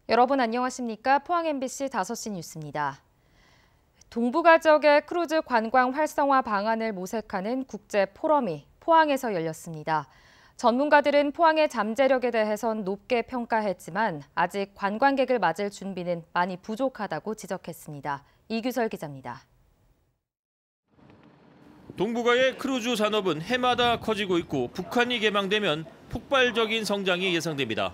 여러분 안녕하십니까? 포항 MBC 5시 뉴스입니다. 동북아 지역의 크루즈 관광 활성화 방안을 모색하는 국제 포럼이 포항에서 열렸습니다. 전문가들은 포항의 잠재력에 대해선 높게 평가했지만 아직 관광객을 맞을 준비는 많이 부족하다고 지적했습니다. 이규설 기자입니다. 동북아의 크루즈 산업은 해마다 커지고 있고 북한이 개방되면 폭발적인 성장이 예상됩니다.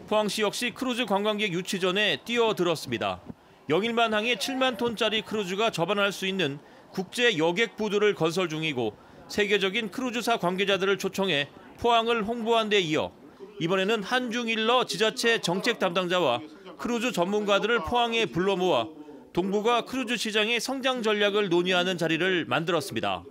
포항시 역시 크루즈 관광객 유치 전에 뛰어들었습니다. 영일만 항에 7만 톤짜리 크루즈가 접안할 수 있는 국제 여객 부두를 건설 중이고 세계적인 크루즈사 관계자들을 초청해 포항을 홍보한 데 이어 이번에는 한중일러 지자체 정책 담당자와 크루즈 전문가들을 포항에 불러 모아 동북아 크루즈 시장의 성장 전략을 논의하는 자리를 만들었습니다.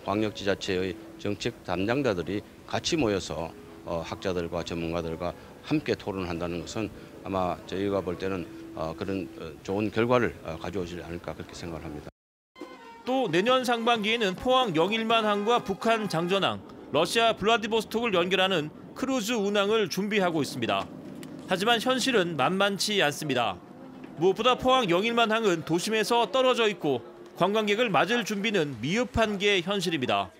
광역지자체의 정책 담당자들이 같이 모여서 학자들과 전문가들과 함께 토론한다는 것은 아마 저희가 볼 때는 그런 좋은 결과를 가져오지 않을까 그렇게 생각을 합니다. 또 내년 상반기에는 포항 영일만 항과 북한 장전항, 러시아 블라디보스톡을 연결하는 크루즈 운항을 준비하고 있습니다. 하지만 현실은 만만치 않습니다. 무엇보다 포항 영일만 항은 도심에서 떨어져 있고 관광객을 맞을 준비는 미흡한 게 현실입니다.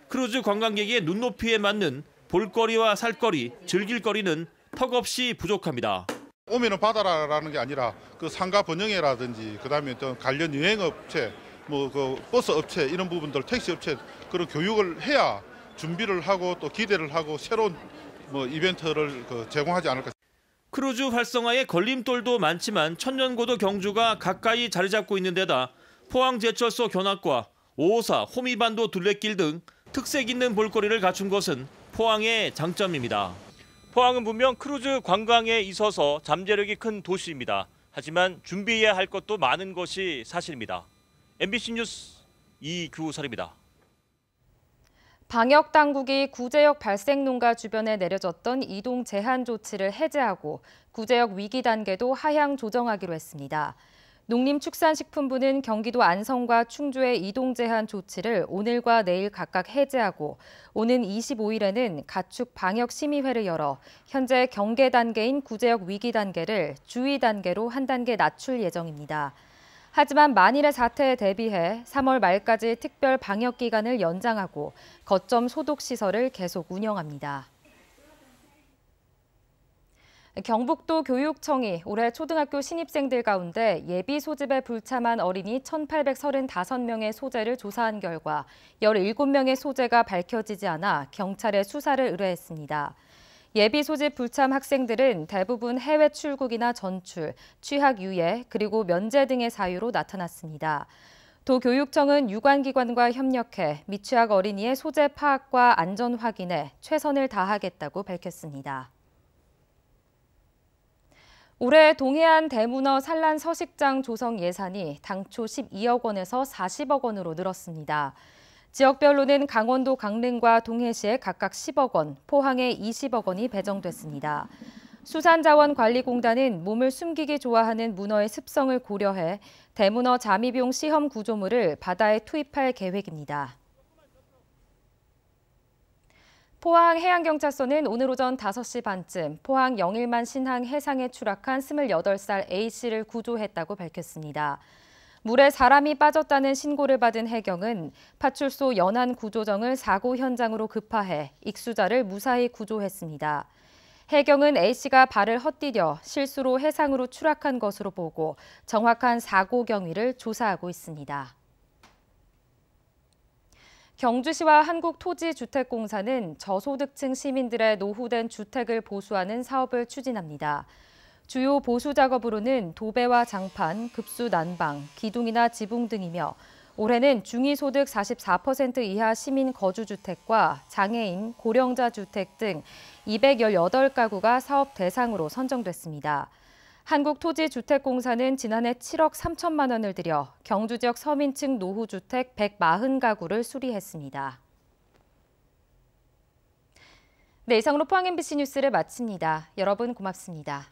크루즈 관광객의 눈높이에 맞는 볼거리와 살거리, 즐길거리는 턱없이 부족합니다. 오면은 바다라는 게 아니라 그 상가 번영회라든지 그다음에 또 관련 여행업체, 그 버스 업체 이런 부분들, 택시 업체 그런 교육을 해야 준비를 하고 또 기대를 하고 새로운 이벤트를 제공하지 않을까. 크루즈 활성화에 걸림돌도 많지만 천년고도 경주가 가까이 자리 잡고 있는 데다 포항제철소 견학과 554, 호미반도 둘레길 등 특색 있는 볼거리를 갖춘 것은 포항의 장점입니다. 포항은 분명 크루즈 관광에 있어서 잠재력이 큰 도시입니다. 하지만 준비해야 할 것도 많은 것이 사실입니다. MBC 뉴스 이규설입니다. 방역 당국이 구제역 발생 농가 주변에 내려졌던 이동 제한 조치를 해제하고 구제역 위기 단계도 하향 조정하기로 했습니다. 농림축산식품부는 경기도 안성과 충주의 이동 제한 조치를 오늘과 내일 각각 해제하고 오는 25일에는 가축 방역 심의회를 열어 현재 경계 단계인 구제역 위기 단계를 주의 단계로 한 단계 낮출 예정입니다. 하지만 만일의 사태에 대비해 3월 말까지 특별 방역 기간을 연장하고 거점 소독 시설을 계속 운영합니다. 경북도 교육청이 올해 초등학교 신입생들 가운데 예비 소집에 불참한 어린이 1,835명의 소재를 조사한 결과 17명의 소재가 밝혀지지 않아 경찰에 수사를 의뢰했습니다. 예비 소집 불참 학생들은 대부분 해외 출국이나 전출, 취학 유예, 그리고 면제 등의 사유로 나타났습니다. 도교육청은 유관기관과 협력해 미취학 어린이의 소재 파악과 안전 확인에 최선을 다하겠다고 밝혔습니다. 올해 동해안 대문어 산란 서식장 조성 예산이 당초 12억 원에서 40억 원으로 늘었습니다. 지역별로는 강원도 강릉과 동해시에 각각 10억 원, 포항에 20억 원이 배정됐습니다. 수산자원관리공단은 몸을 숨기기 좋아하는 문어의 습성을 고려해 대문어 잠입용 시험 구조물을 바다에 투입할 계획입니다. 포항해양경찰서는 오늘 오전 5시 반쯤 포항 영일만 신항 해상에 추락한 28살 A씨를 구조했다고 밝혔습니다. 물에 사람이 빠졌다는 신고를 받은 해경은 파출소 연안구조정을 사고 현장으로 급파해 익수자를 무사히 구조했습니다. 해경은 A씨가 발을 헛디뎌 실수로 해상으로 추락한 것으로 보고 정확한 사고 경위를 조사하고 있습니다. 경주시와 한국토지주택공사는 저소득층 시민들의 노후된 주택을 보수하는 사업을 추진합니다. 주요 보수 작업으로는 도배와 장판, 급수 난방, 기둥이나 지붕 등이며 올해는 중위소득 44% 이하 시민 거주주택과 장애인, 고령자 주택 등 218가구가 사업 대상으로 선정됐습니다. 한국토지주택공사는 지난해 7억 3천만 원을 들여 경주 지역 서민층 노후주택 140가구를 수리했습니다. 네, 이상으로 포항 MBC 뉴스를 마칩니다. 여러분 고맙습니다.